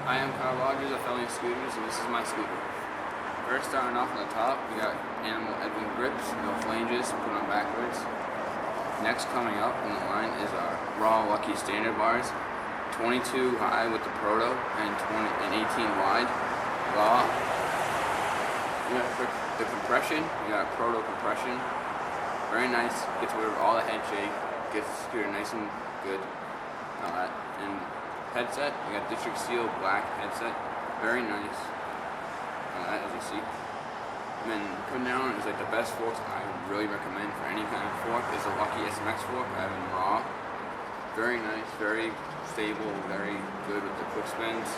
Hi, I'm Kyle Rogers of Felling Scooters, and this is my scooter. First, starting off on the top, we got Animal Edwin grips, no flanges, put on backwards. Next, coming up in the line is our Raw Lucky standard bars, 22 high with the Proto and 18 wide. Raw. We got the compression. We got Proto compression. Very nice. Gets rid of all the head shake. Gets the scooter nice and good. All that. And headset. We got District Seal black headset. Very nice. As you see. And then coming down is like the best forks I would really recommend for any kind of fork is the Lucky SMX fork. I have in Raw. Very nice. Very stable. Very good with the quick spins.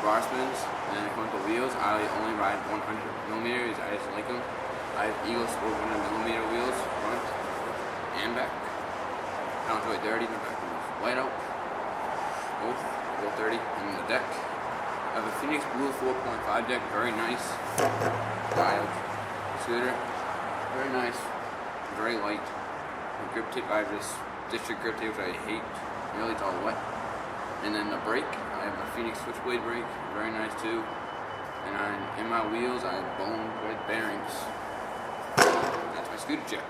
Bar spins. And then with the wheels, I only ride 100 millimeters. I just like them. I have Eagle Sport 100 millimeter wheels, front and back. I don't enjoy dirty, my back is white out. Both, go 30. And then the deck. I have a Phoenix Blue 4.5 deck, very nice. Dialed scooter. Very nice. Very light. The grip tape, I have this District grip tape which I hate. Really, it's all wet. And then the brake, I have a Phoenix Switchblade brake, very nice too. And in my wheels, I have bone red bearings. That's my scooter check.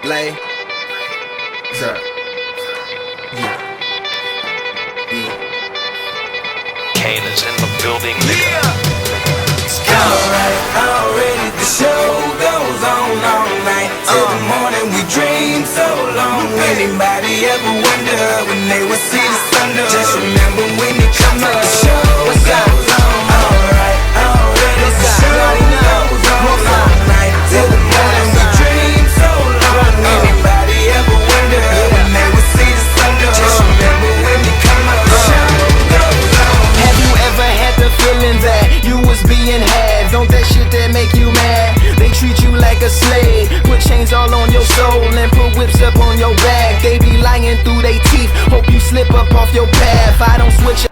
Lay. Sir. Kane is in the building, nigga. Alright, already the show goes on all night. Till the morning we dream so long. Anybody ever wonder when they will see the sun up? Just remember when you come up, the show goes on. Alright, already the show goes on all night. Till the morning we dream so long. Anybody ever wonder when they will see the sun up? Just remember when you come up, the show goes on. Have you ever had the feeling that you was being had? Don't that shit that make you mad? They treat you like a slave, put chains all on your soul and put whips up on your back. They be lying through they teeth, hope you slip up off your path. I don't switch